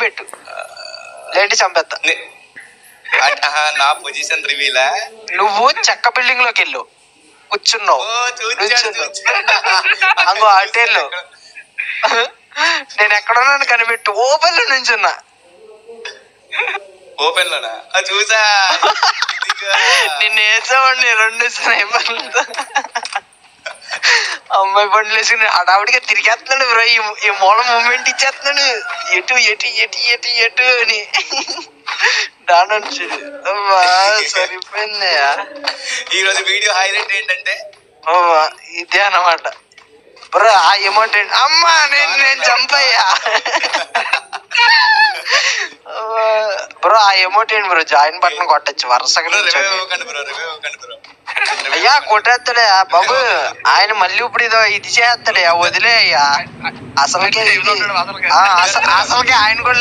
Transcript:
కనిపెట్టు, లేంటి చంపేస్తా. నా పొజిషన్ రివీలా? నువ్వు చెక్క బిల్డింగ్ లోకి వెళ్ళు, కూర్చున్నావు. అంగో అటెళ్ళు, నేను ఎక్కడున్నాను కనిపెట్టు. ఓపెన్ లో నుంచున్నా. ఓపెన్ లోనా? చూసా. నిన్ను వేసామండి 2 స్నైపర్లతో. అమ్మాయి బండ్లు వేసుకుని అడావిడిగా తిరిగేస్తున్నాడు బ్రో. ఈ మూల మూమెంట్ ఇచ్చేస్తున్నాడు, ఎటు ఎటు ఎటు ఎటు ఎటు అని. దానొచ్చు సరిపోయింది. ఈ రోజు వీడియో హైలైట్ ఏంటంటే ఇదే అన్నమాట బ్రో. ఆ అమౌంట్ ఏంటి? అమ్మా నేను చంపయ్యా బ్రో. ఆ అమౌంట్ ఏంటి బ్రో? జాయిన్ బటన్ కొట్టచ్చు వరుసగా. అయ్యా కొట్టేస్తాడే బాబు ఆయన. మళ్ళీ ఇప్పుడు ఇది చేస్తాడే, వదిలే అయ్యా. అసలుకే ఆయన కూడా